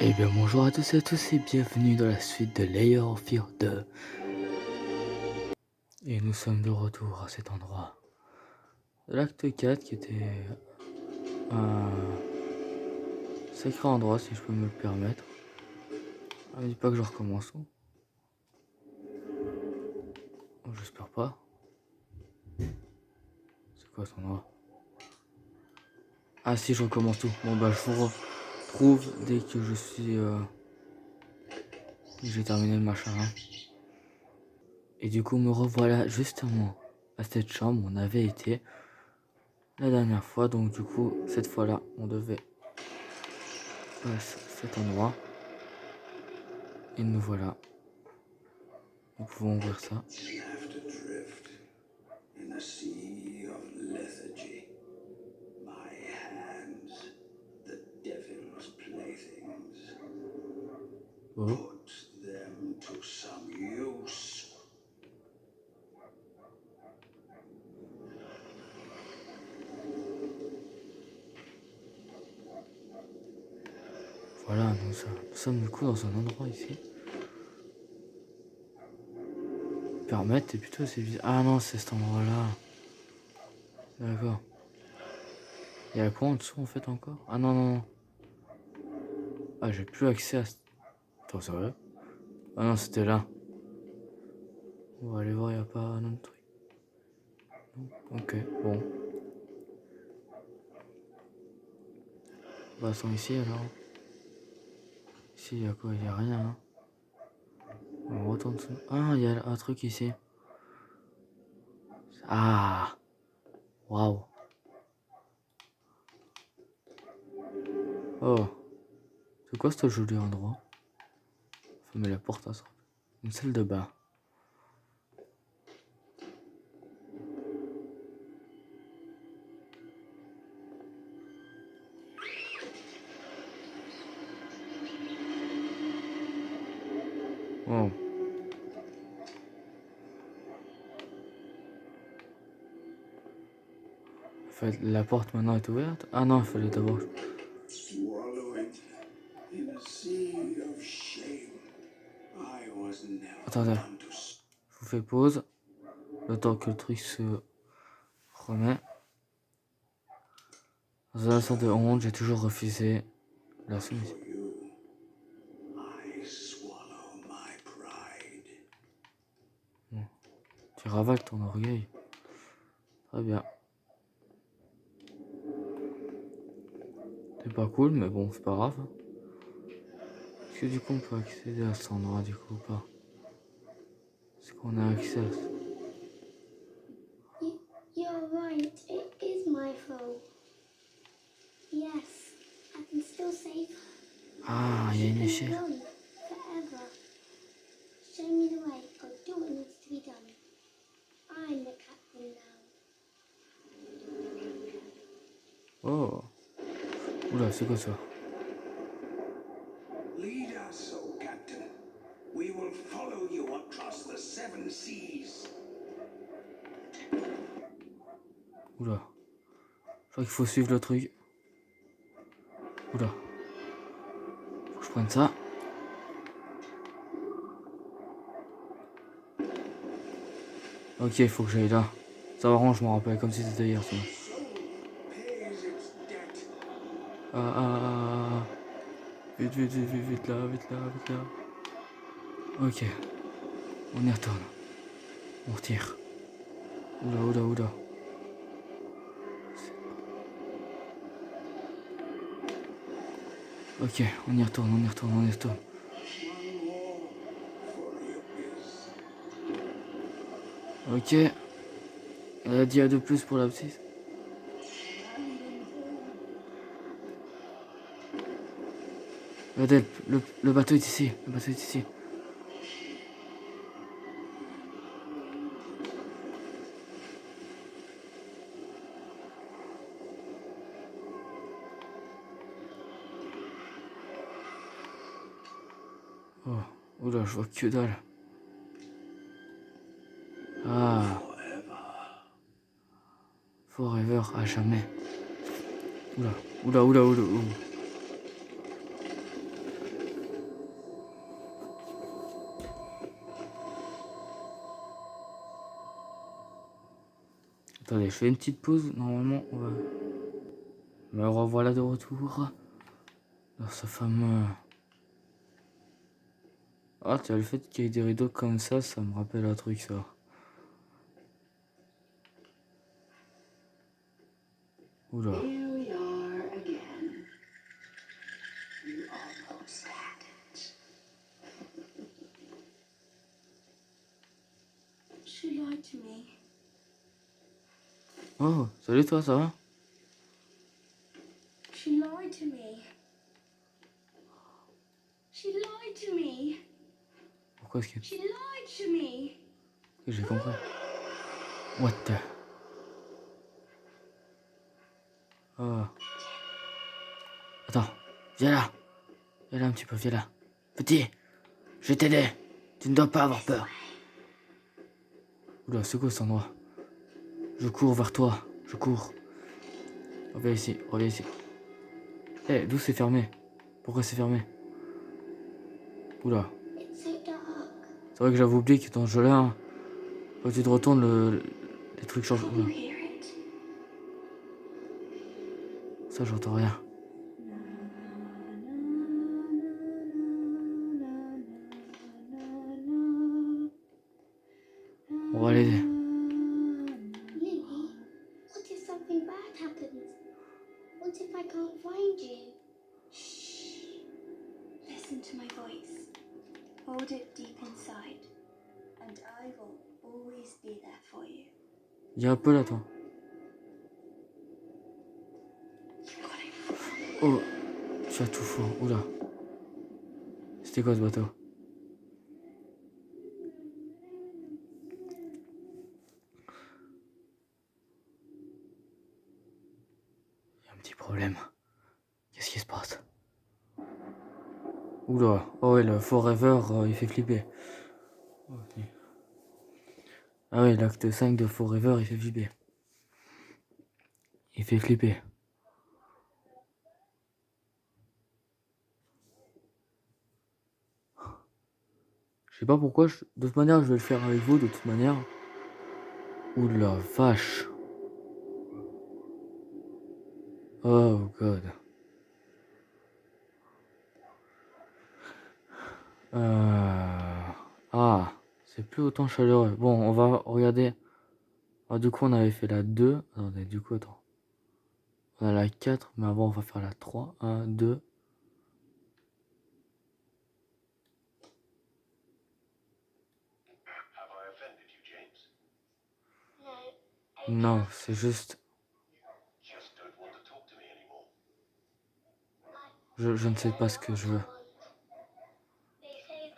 Eh bien bonjour à tous et à tous et bienvenue dans la suite de Layer of Fear 2. Et nous sommes de retour à cet endroit. L'acte 4 qui était un sacré endroit si je peux me le permettre. Ah, me dis pas que je recommence. Oh, j'espère pas. C'est quoi cet endroit? Ah si, je recommence tout. Bon bah je vous retrouve dès que je suis... j'ai terminé le machin. Hein. Et du coup me revoilà justement à cette chambre où on avait été la dernière fois. Donc du coup cette fois-là on devait passer cet endroit. Et nous voilà. Nous pouvons ouvrir ça. Oh. Voilà, nous sommes du coup dans un endroit ici. Permettre, et plutôt c'est bizarre. Ah non, c'est cet endroit-là. D'accord. Il y a quoi en dessous en fait encore? Ah non, non, non. Ah, j'ai plus accès à... Attends, sérieux? Ah non, c'était là. On va aller voir, il n'y a pas un autre truc. Non. Ok, bon. Passons ici alors. Ici, il y a quoi? Il n'y a rien. Hein. On retourne dessous. Ah, il y a un truc ici. Ah! Waouh! Oh! C'est quoi ce joli endroit? Fermer la porte à ça. Une salle de bain. Oh. En fait, la porte maintenant est ouverte. Ah non, il fallait d'abord... Attendez. Je vous fais pause. Le temps que le truc se remet. Dans un instant de honte, j'ai toujours refusé la soumission. Bon. Tu ravales ton orgueil. Très bien. C'est pas cool, mais bon, c'est pas grave. Est-ce que du coup on peut accéder à cet endroit du coup ou pas? Est-ce qu'on a accès à ça? You're right, it is my fault. Yes, I can still save her. Ah, il y a une échelle. Forever. Show me the way. I'll do what needs to be done. I'm the captain now. Oh. Oula, c'est quoi ça? Lead us, O Captain. We will follow you across the seven seas. Oula. Je crois qu'il faut suivre le truc. Oula. Faut que je prenne ça. Ok, il faut que j'aille là. Ça vraiment, je m'en rappelle comme si c'était hier. Ça. Ah. Vite, vite là, vite là, vite là. Ok. On y retourne. On retire. Oula. Ok, on y retourne. Ok. Elle a dit à 2 plus pour la petite. Regardez, le bateau est ici. Oh, oula, je vois que dalle. Ah. Forever, à jamais. Oula. Attendez, je fais une petite pause. Normalement, on va... Me revoilà de retour. Dans ce fameux... Ah, tu as le fait qu'il y ait des rideaux comme ça me rappelle un truc, ça. Oula. Here we are again. You almost had it. She lied to me. Oh, salut toi, ça va? She lied to me. She lied to me. Pourquoi est-ce que... She lied to me. J'ai compris. What the... Oh. Attends, viens là. Viens là un petit peu, viens là. Petit, je vais t'aider. Tu ne dois pas avoir peur. Oula, c'est quoi cet endroit? Je cours vers toi, je cours. Reviens ici, reviens ici. Eh, d'où c'est fermé? Pourquoi c'est fermé? Oula. It's so dark. C'est vrai que j'avais oublié que dans ce jeu-là, quand tu te retournes, les trucs changent. Can you Oula. hear it? Ça, j'entends rien. On va l'aider. Lily, what if something bad happens? What if I can't find you? Shh. Listen to my voice. Hold it deep inside, and I will always be there for you. Il y a un peu là, toi. You got it. Oh, tu as tout faux. Oula. C'était quoi ce bateau? Il y a un petit problème. Qu'est-ce qui se passe? Oula. Oh ouais, le Forever, il fait flipper. Ok. Ah ouais, l'acte 5 de Forever, il fait flipper. Il fait flipper. Je sais pas pourquoi, de toute manière, je vais le faire avec vous, de toute manière. Oula, vache. Oh god. Ah, c'est plus autant chaleureux. Bon, on va regarder. Alors, du coup, on avait fait la 2. Attendez, du coup, attends. On a la 4, mais avant, on va faire la 3. 1, 2. Have I offended you, James? Non, c'est juste... Just don't want to talk to me anymore. Je ne sais pas ce que je veux.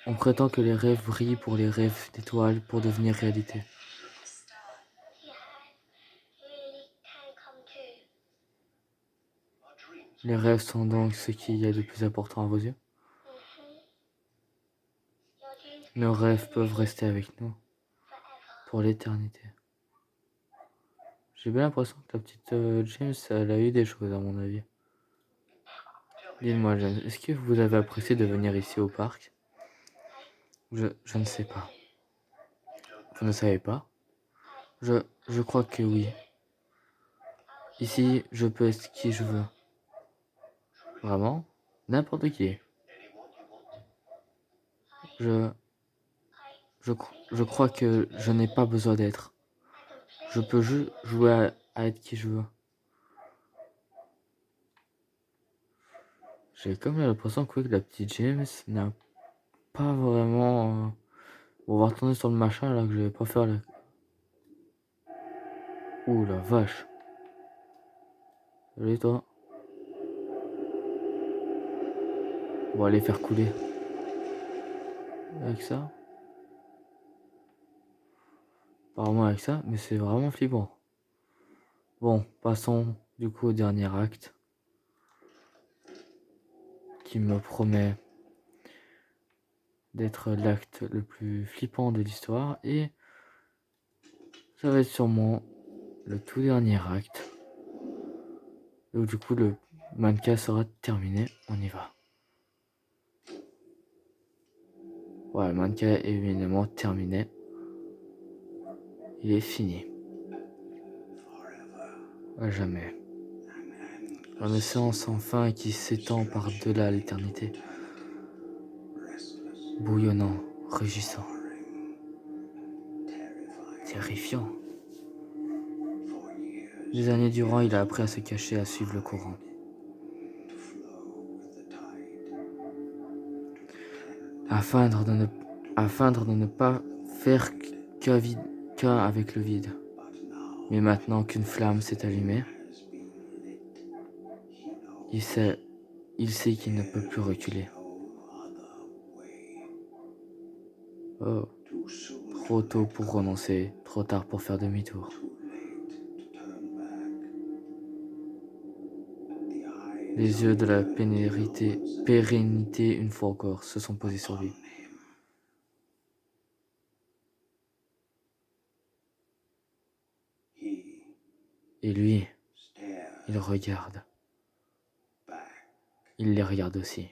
On prétend que les rêves brillent pour les rêves d'étoiles pour devenir réalité. Our dreams. Les rêves sont donc ce qu'il y a de plus important à vos yeux. Nos rêves peuvent rester avec nous pour l'éternité. J'ai bien l'impression que la petite James, elle a eu des choses à mon avis. Dites-moi, James, est-ce que vous avez apprécié de venir ici au parc? Je ne sais pas. Vous ne savez pas? Je crois que oui. Ici, je peux être qui je veux. Vraiment? N'importe qui. Je crois que je n'ai pas besoin d'être. Je peux juste jouer à être qui je veux. J'ai comme l'impression que la petite James n'a pas vraiment... On va retourner sur le machin là que je vais pas faire là. Ouh la vache. Salut toi. On va aller faire couler. Avec ça. Apparemment avec ça, mais c'est vraiment flippant. Bon, passons du coup au dernier acte. Qui me promet d'être l'acte le plus flippant de l'histoire. Et ça va être sûrement le tout dernier acte. Donc du coup le mannequin sera terminé. On y va. Voilà, le mannequin est évidemment terminé. Il est fini. À jamais. Un océan sans fin qui s'étend par-delà l'éternité. Bouillonnant, rugissant, terrifiant. Des années durant, il a appris à se cacher, à suivre le courant. Afin de ne pas faire qu'un avec le vide. Mais maintenant qu'une flamme s'est allumée, il sait qu'il ne peut plus reculer. Oh, trop tôt pour renoncer, trop tard pour faire demi-tour. Les yeux de la pérennité, une fois encore, se sont posés sur lui. Et lui, il regarde. Il les regarde aussi.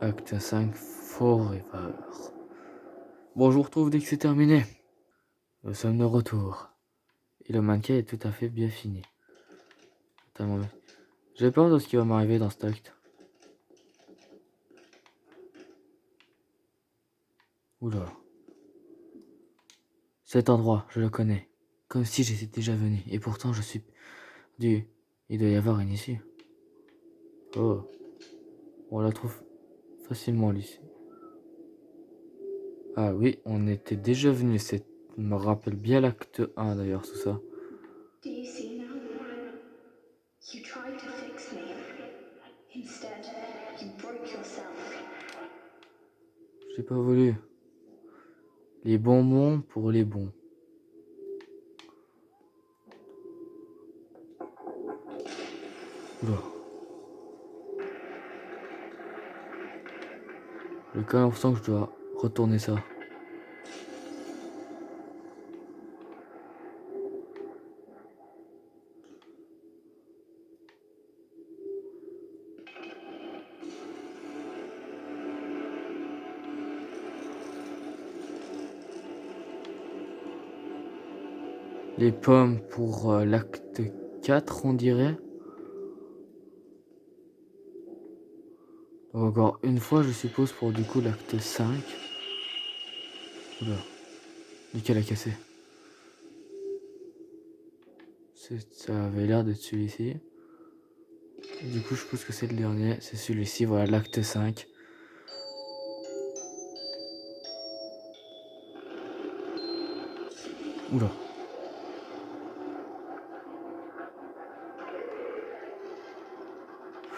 Acte 5, Forever. Bon, je vous retrouve dès que c'est terminé. Nous sommes de retour. Et le mannequin est tout à fait bien fini. J'ai peur de ce qui va m'arriver dans cet acte. Oula. Cet endroit, je le connais. Comme si j'étais déjà venu. Et pourtant, je suis perdu. Il doit y avoir une issue. Oh. On la trouve facilement l'issue. Ah oui, on était déjà venu. Ça me rappelle bien l'acte 1 d'ailleurs, tout ça. Do you see now? You tried to fix me. Instead, you broke yourself. J'ai pas voulu. Les bonbons pour les bons. Oula. J'ai quand même l'impression que je dois retourner ça. Les pommes pour l'acte 4, on dirait. Donc encore une fois, je suppose, pour du coup l'acte 5. Oula. Lequel a cassé? Ça avait l'air d'être celui-ci. Du coup, je suppose que c'est le dernier. C'est celui-ci, voilà, l'acte 5. Oula.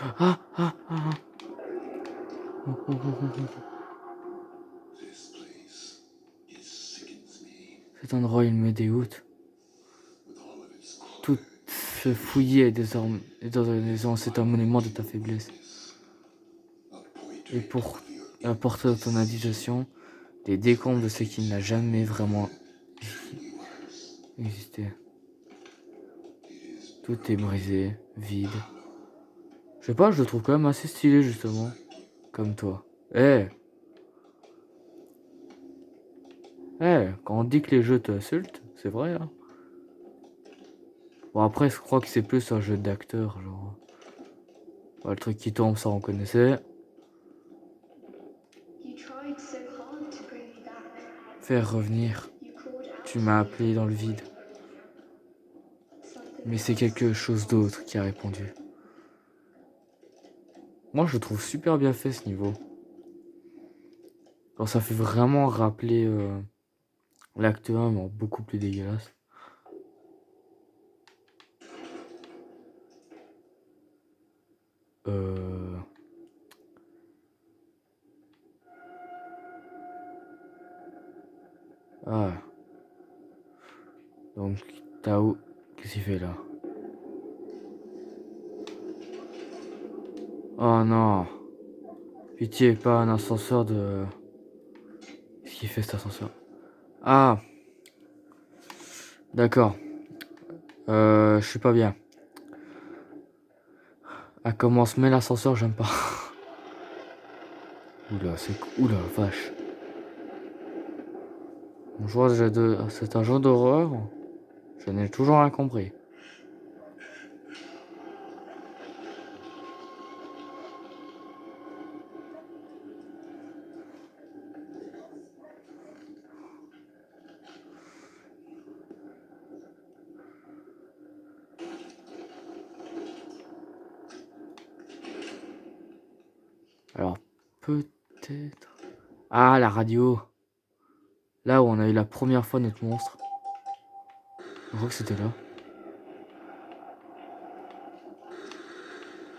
Ah, ah, ah, ah. Oh, oh, oh, oh, oh. Cet endroit, il me dégoûte. Tout ce fouillis est désormais c'est un monument de ta faiblesse. Et pour apporter de ton indigestion, des décombres de ce qui n'a jamais vraiment existé. Tout est brisé, vide. Je sais pas, je le trouve quand même assez stylé justement. Comme toi. Quand on dit que les jeux te insultent, c'est vrai hein. Bon après je crois que c'est plus un jeu d'acteur genre. Ouais, le truc qui tombe ça on connaissait. Faire revenir. Tu m'as appelé dans le vide. Mais c'est quelque chose d'autre qui a répondu. Moi je le trouve super bien fait ce niveau. Alors ça fait vraiment rappeler l'acte 1 mais en beaucoup plus dégueulasse. Ah. Donc Tao, qu'est-ce qu'il fait là? Oh non. Pitié, pas un ascenseur de... Qu'est-ce qu'il fait cet ascenseur? Ah. D'accord. Je suis pas bien. À comment se met l'ascenseur, j'aime pas. Oula, c'est... Oula, vache. Bonjour, c'est un jeu d'horreur. Je n'ai toujours rien compris. Alors, peut-être... Ah, la radio. Là où on a eu la première fois notre monstre. Je crois que c'était là.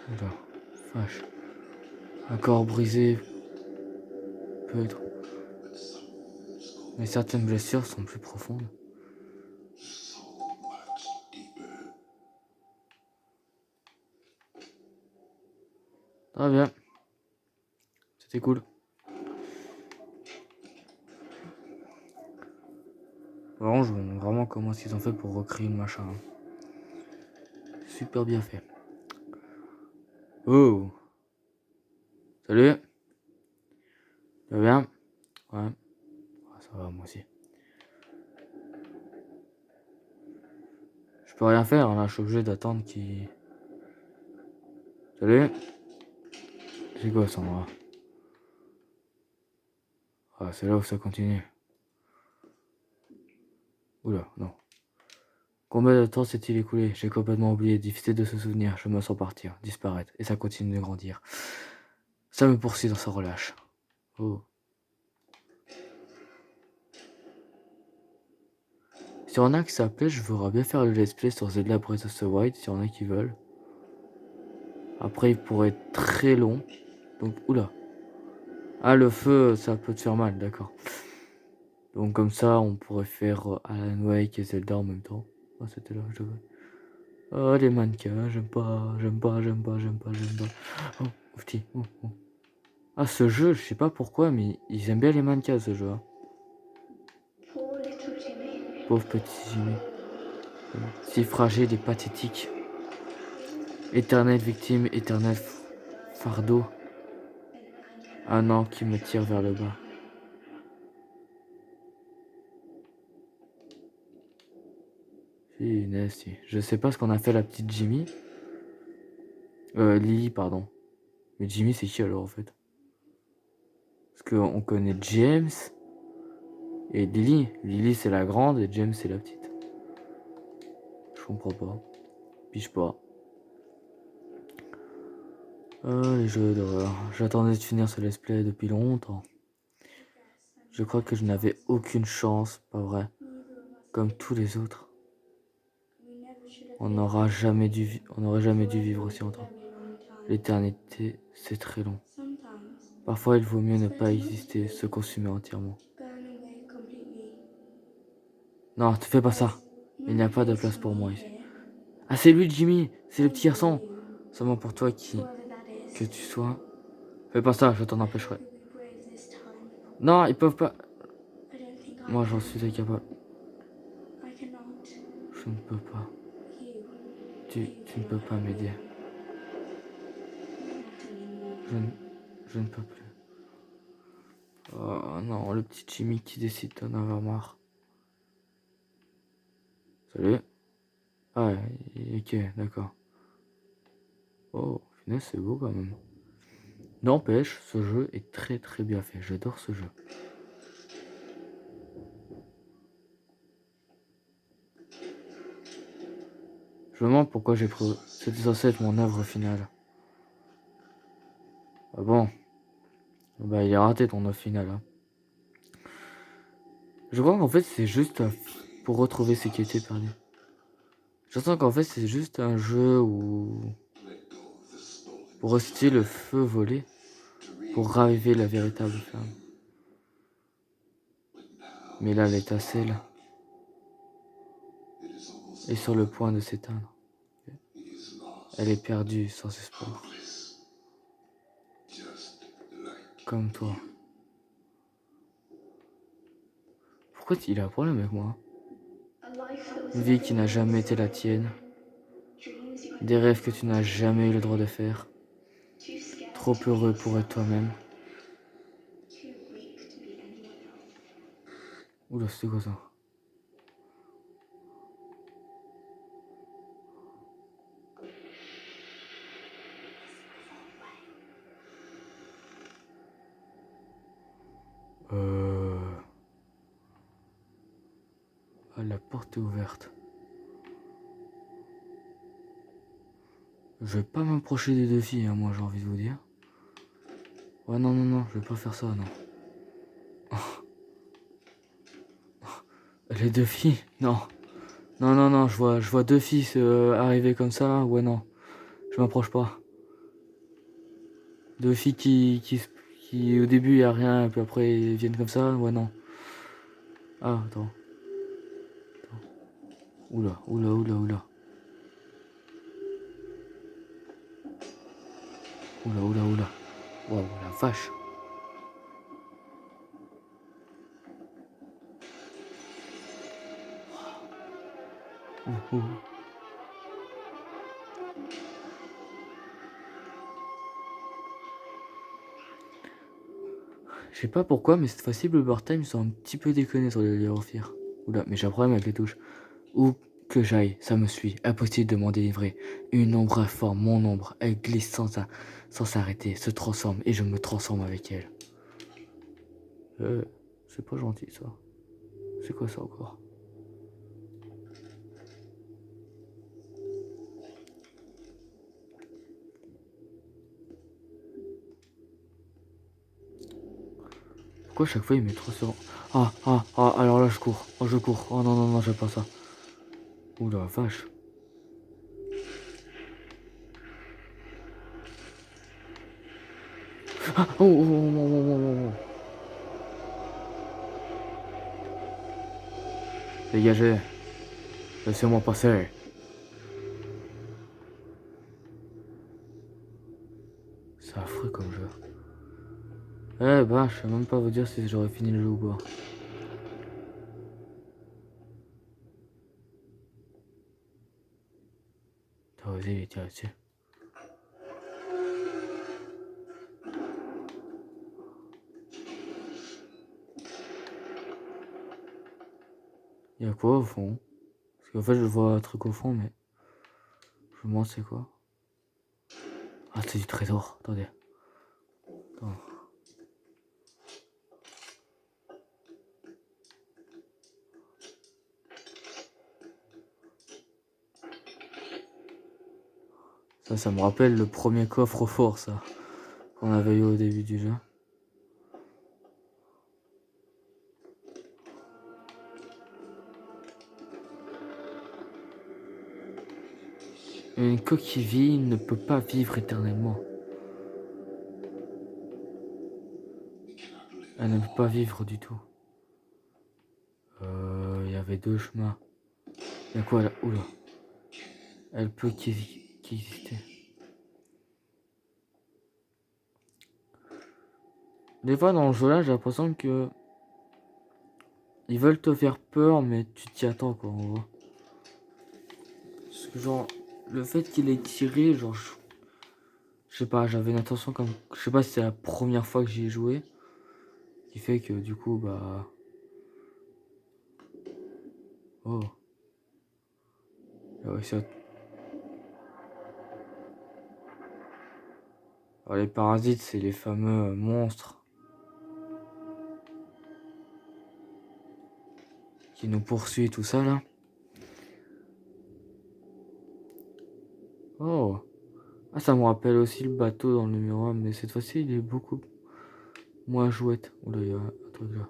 Oula, vache. Un corps brisé. Peut-être. Mais certaines blessures sont plus profondes. Très bien. C'était cool. Vraiment, je me demande vraiment comment ils ont fait pour recréer le machin. Super bien fait. Oh. Salut. Ça va bien? Ouais. Ah, ça va, moi aussi. Je peux rien faire, là, je suis obligé d'attendre qu'il... Salut. C'est quoi ça, moi? Ah, c'est là où ça continue. Oula, non. Combien de temps s'est-il écoulé? J'ai complètement oublié, difficile de se souvenir. Je me sens partir, disparaître, et ça continue de grandir. Ça me poursuit dans sa relâche. Oh. S'il y en a qui s'appellent, je voudrais bien faire le let's play sur Zelda Breath of the Wild, s'il y en a qui veulent. Après, il pourrait être très long. Donc, oula. Ah, le feu, ça peut te faire mal, d'accord. Donc, comme ça, on pourrait faire Alan Wake et Zelda en même temps. Ah, c'était là, je devais. Oh, les mannequins, j'aime pas. Oh, petit. Oh, oh. Ah, ce jeu, je sais pas pourquoi, mais ils aiment bien les mannequins, ce jeu. Hein. Poor little Jimmy. Pauvre petit Jimmy. Si fragile et pathétique. Éternelle victime, éternel fardeau. Un an qui me tire vers le bas. Si. Je sais pas ce qu'on a fait à la petite Jimmy. Lily, pardon. Mais Jimmy, c'est qui alors en fait? Parce qu'on connaît James et Lily. Lily, c'est la grande et James, c'est la petite. Je comprends pas. Piche pas. Les jeux d'horreur. J'attendais de finir ce let's play depuis longtemps. Je crois que je n'avais aucune chance, pas vrai? Comme tous les autres. On n'aurait jamais dû vivre aussi longtemps. L'éternité, c'est très long. Parfois, il vaut mieux ne pas exister, se consumer entièrement. Non, ne fais pas ça. Il n'y a pas de place pour moi ici. Ah, c'est lui, Jimmy. C'est le petit garçon. Seulement pour toi que tu sois. Fais pas ça, je t'en empêcherai. Non, ils peuvent pas. Moi, j'en suis incapable. Je ne peux pas. Tu ne peux pas m'aider. Je ne peux plus. Oh non, le petit Jimmy qui décide d'en avoir marre. Salut. Ah, ok, d'accord. Oh, finalement, c'est beau quand même. N'empêche, ce jeu est très très bien fait. J'adore ce jeu. Je me demande pourquoi j'ai pris... C'était censé être mon œuvre finale. Ah bon? Bah, il est raté ton œuvre finale. Hein. Je crois qu'en fait, c'est juste pour retrouver ce qui était perdu. J'entends qu'en fait, c'est juste un jeu où... Pour ressusciter le feu volé. Pour raviver la véritable flamme. Mais là, l'étincelle est sur le point de s'éteindre. Elle est perdue, sans espoir. Comme toi. Pourquoi il a un problème avec moi? Une vie qui n'a jamais été la tienne. Des rêves que tu n'as jamais eu le droit de faire. Trop heureux pour être toi-même. Oula, c'était quoi ça? Ah, la porte est ouverte. Je vais pas m'approcher des deux filles, hein, moi j'ai envie de vous dire. Ouais, non, non, non, je vais pas faire ça, non. Les deux filles? Non. Non, non, non, je vois deux filles arriver comme ça, là. Ouais, non. Je m'approche pas. Deux filles qui au début, y a rien, et puis après, ils viennent comme ça. Ouais, non. Ah, attends. Oula, oula, oula, oula. Oula, oula, oula. Waouh, la vache. Ouh, ouh. Je sais pas pourquoi, mais cette fois-ci, Blue Bird Time, ils sont un petit peu déconnés sur les Fear. Oula, mais j'ai un problème avec les touches. Où que j'aille, ça me suit. Impossible de m'en délivrer. Une ombre informe, mon ombre. Elle glisse sans s'arrêter, se transforme et je me transforme avec elle. C'est pas gentil ça. C'est quoi ça encore? Pourquoi chaque fois il met 3 secondes? Alors là je cours. Oh je cours. Oh non non non j'aime pas ça. Ouh la vache. Ah, oh, oh, oh, oh, oh, oh, oh. Dégagez. Laissez-moi passer. C'est affreux comme jeu. Eh ben, je sais même pas vous dire si j'aurais fini le jeu ou pas. T'as osé lui tirer dessus. Y'a quoi au fond? Parce qu'en fait je vois un truc au fond mais je me demande c'est quoi. Ah c'est du trésor, attendez. Attends. Ça me rappelle le premier coffre fort ça. Qu'on avait eu au début du jeu. Une coquille vide ne peut pas vivre éternellement. Elle ne peut pas vivre du tout. Il y avait deux chemins. Il y a quoi là? Oula. Elle peut qu'exister. Des fois dans le jeu là, j'ai l'impression que ils veulent te faire peur, mais tu t'y attends quoi, en gros. Parce que genre, le fait qu'il ait tiré, genre, je sais pas, j'avais une intention comme, je sais pas si c'est la première fois que j'y ai joué, qui fait que du coup, bah, oh, j'ai réussi à... Alors, les parasites, c'est les fameux monstres qui nous poursuivent, tout ça là. Oh, ah, ça me rappelle aussi le bateau dans le numéro 1, mais cette fois-ci, il est beaucoup moins chouette. Oula, il y a un truc là,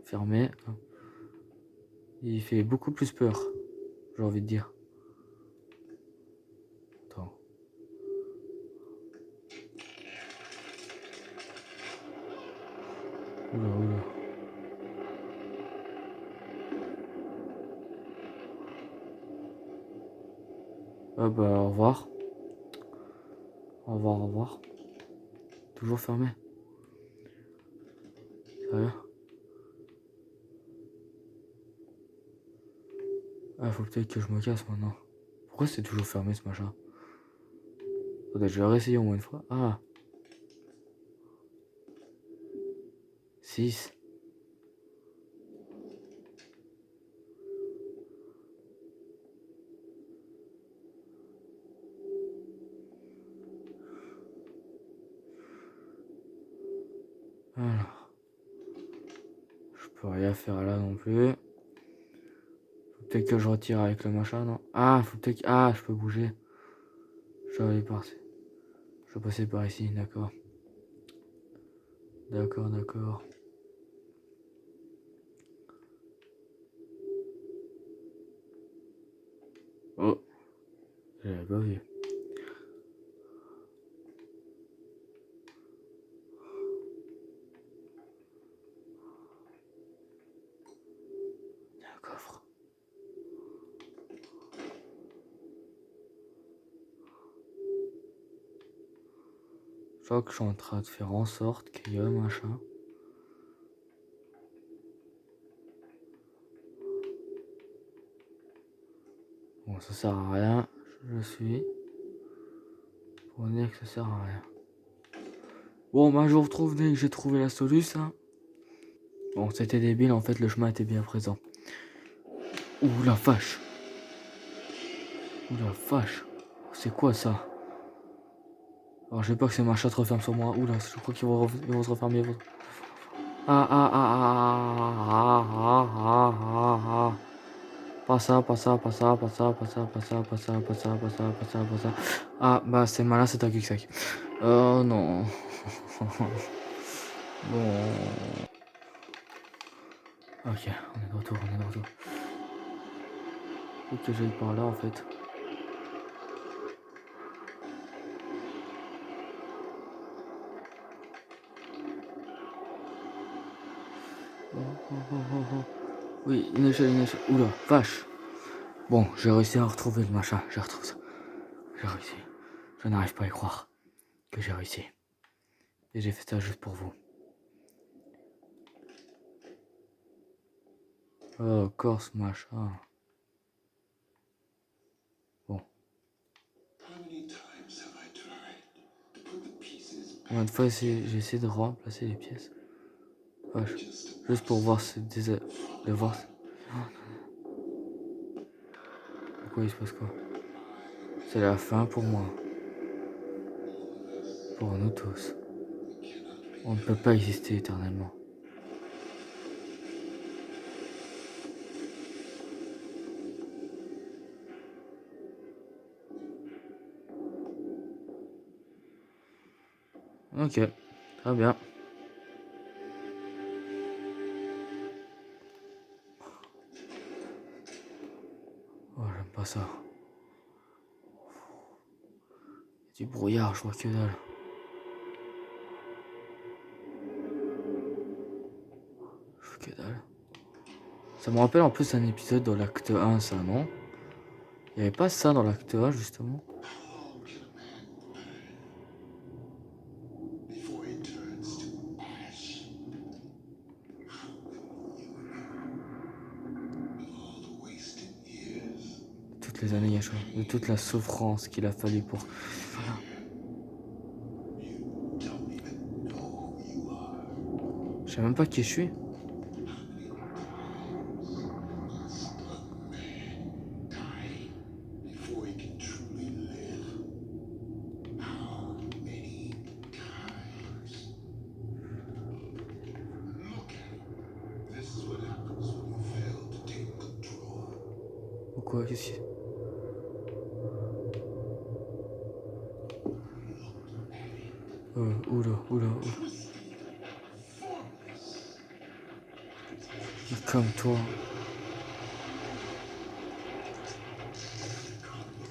fermé. Il fait beaucoup plus peur, j'ai envie de dire. Attends. Oula, oula. Ah bah, au revoir. Au revoir, au revoir. Toujours fermé. Sérieux? Ah, faut peut-être que je me casse maintenant. Pourquoi c'est toujours fermé ce machin? Attendez, je vais réessayer au moins une fois. Ah, 6. Alors. Je peux rien faire là non plus. Faut peut-être que je retire avec le machin, non? Ah, faut peut-être... Ah, je peux bouger. Je vais aller passer. Je vais passer par ici, d'accord. D'accord, d'accord. Oh, j'avais pas vu. Il y a un coffre. Je crois que je suis en train de faire en sorte qu'il y ait un machin. Bon, ça sert à rien. Je suis pour dire que ça sert à rien. Bon, bah, je vous retrouve dès que j'ai trouvé la solution. Bon, c'était débile, en fait, le chemin était bien présent. Ouh la vache. Ouh la vache. C'est quoi ça? Alors, j'ai peur que ces machins se referment sur moi. Ouh là, je crois ils vont se refermer. Ah, ah, ah, ah, ah, ah, ah, ah. Pas ça, pas ça, pas ça, pas ça, pas ça, pas ça, pas ça, pas ça, pas ça, pas ça, pas ça. Ah, bah, c'est malin, c'est un kick-sac. Oh non. Bon. Ok, on est de retour, on est de retour. Faut que j'aille par là, en fait. Oh, oh, oh, oh, oh. Oui, une échelle, une échelle. Oula, vache. Bon, j'ai réussi à retrouver le machin. J'ai retrouvé ça. J'ai réussi. Je n'arrive pas à y croire que j'ai réussi. Et j'ai fait ça juste pour vous. Oh, encore ce machin. Bon. Combien de fois j'ai essayé de remplacer les pièces? Vache. Juste pour voir de voir. Pourquoi il se passe quoi? C'est la fin pour moi. Pour nous tous. On ne peut pas exister éternellement. Ok, très bien. Oh, j'aime pas ça. Du brouillard, je vois que dalle. Je vois que dalle. Ça me rappelle en plus un épisode dans l'acte 1, ça, non? Il n'y avait pas ça dans l'acte 1, justement? Toutes les années, de toute la souffrance qu'il a fallu pour... Je sais même pas qui je suis. Pourquoi? Qu'est-ce que... Oula, oula, oula. Il est comme toi.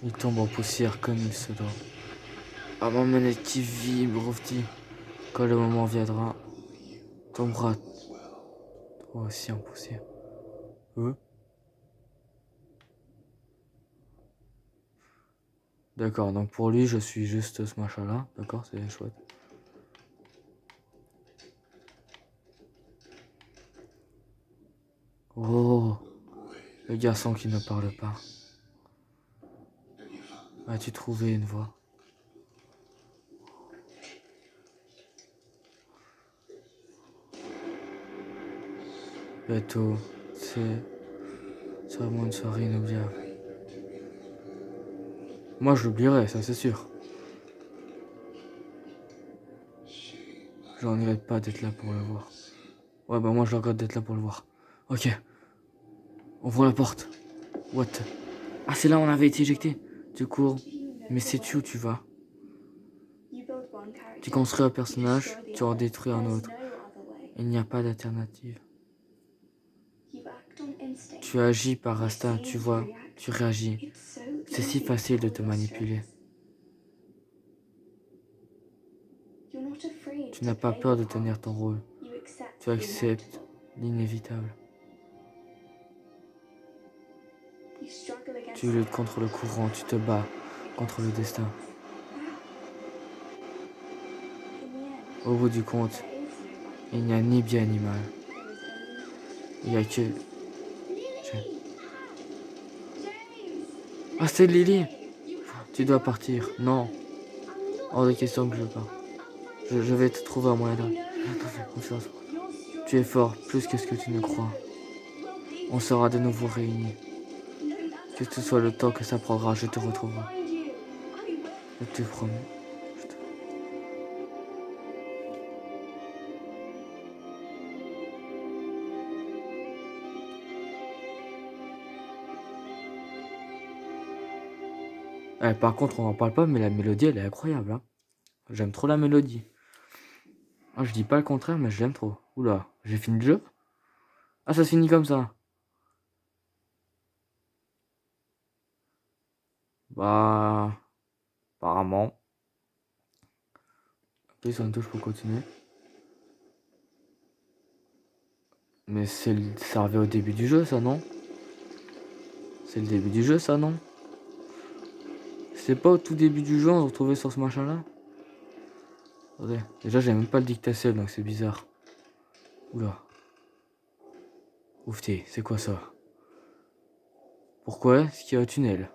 Il tombe en poussière comme il se doit. Ah, ma manette qui vibre, petit. Quand le moment viendra, tombera toi aussi en poussière. D'accord, donc pour lui, je suis juste ce machin-là. D'accord, c'est chouette. Oh, le garçon qui ne parle pas. As-tu trouvé une voix? Bientôt, c'est vraiment une soirée inoubliable. Moi, je l'oublierai, ça c'est sûr. Je regrette pas d'être là pour le voir. Ouais, bah moi je regrette d'être là pour le voir. Ok. Ouvre la porte. What? Ah, c'est là où on avait été éjecté. Tu cours. Mais sais-tu où tu vas? Tu construis un personnage, tu en détruis un autre. Il n'y a pas d'alternative. Tu agis par instinct, tu vois, tu réagis. C'est si facile de te manipuler. Tu n'as pas peur de tenir ton rôle. Tu acceptes l'inévitable. Tu luttes contre le courant, tu te bats contre le destin. Au bout du compte, il n'y a ni bien ni mal. Il n'y a que... Ah, c'est Lily! Tu dois partir. Non. Hors de question que je parte. Je vais te trouver un moyen de... Confiance. Tu es fort, plus que ce que tu ne crois. On sera de nouveau réunis. Que ce soit le temps que ça prendra, je te retrouverai. Je te promets. Par contre, on n'en parle pas, mais la mélodie, elle est incroyable. Hein. J'aime trop la mélodie. Ah, je dis pas le contraire, mais je l'aime trop. Oula, j'ai fini le jeu? Ah, ça se finit comme ça. Bah... Apparemment. Appuyer sur une touche pour continuer. Mais ça servait au début du jeu, ça, non? C'est le début du jeu, ça, non? C'est pas au tout début du jeu, on se retrouvait sur ce machin-là? Attendez, déjà, j'ai même pas le dictatiel, donc c'est bizarre. Oula. Oufté, c'est quoi ça? Pourquoi est-ce qu'il y a un tunnel?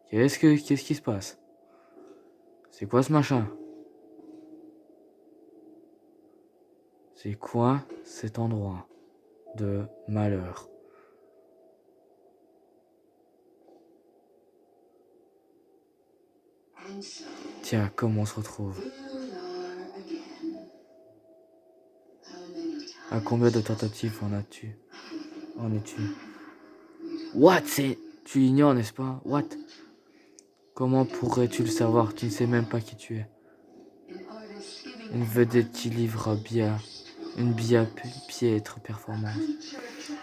Qu'est-ce qui se passe? C'est quoi ce machin? C'est quoi cet endroit de malheur? Tiens, comment on se retrouve? À combien de tentatives en as-tu? En es-tu? What? C'est... Tu ignores, n'est-ce pas? What? Comment pourrais-tu le savoir? Tu ne sais même pas qui tu es. Une vedette qui livre bien, une bien piètre performance.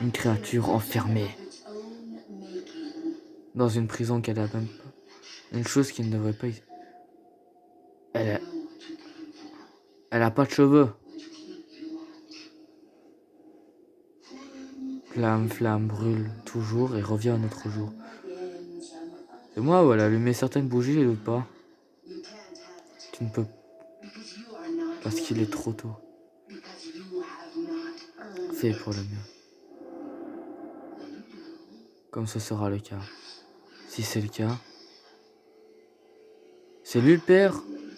Une créature enfermée dans une prison qu'elle a même pas. Une chose qui ne devrait pas... Elle a pas de cheveux. Flamme brûle toujours et revient un autre jour. C'est moi ou elle a allumé certaines bougies et d'autres pas? Tu ne peux... Parce qu'il est trop tôt. Fais pour le mieux. Comme ce sera le cas. Si c'est le cas... C'est lui le père?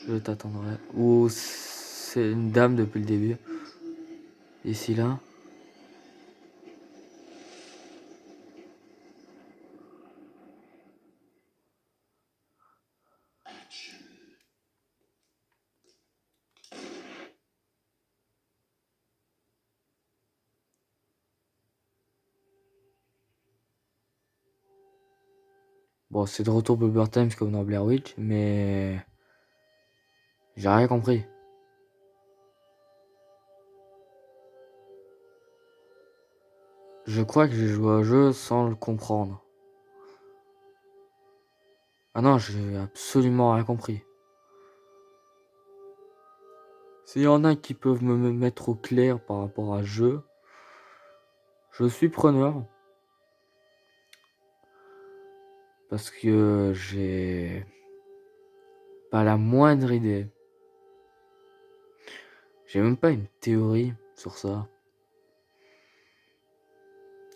Je t'attendrai. Ou c'est une dame depuis le début. Ici là. Bon, c'est de retour Bubber Times comme dans Blair Witch, mais... J'ai rien compris. Je crois que j'ai joué au jeu sans le comprendre. Ah non, j'ai absolument rien compris. S'il y en a qui peuvent me mettre au clair par rapport à ce jeu, je suis preneur. Parce que j'ai pas la moindre idée. J'ai même pas une théorie sur ça.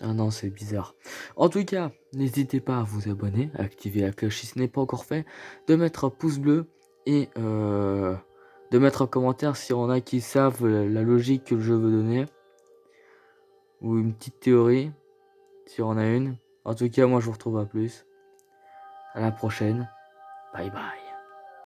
Ah non, c'est bizarre. En tout cas, n'hésitez pas à vous abonner, à activer la cloche si ce n'est pas encore fait, de mettre un pouce bleu et de mettre un commentaire si on a qui savent la logique que le jeu veut donner. Ou une petite théorie, si on a une. En tout cas, moi je vous retrouve à plus. À la prochaine. Bye bye.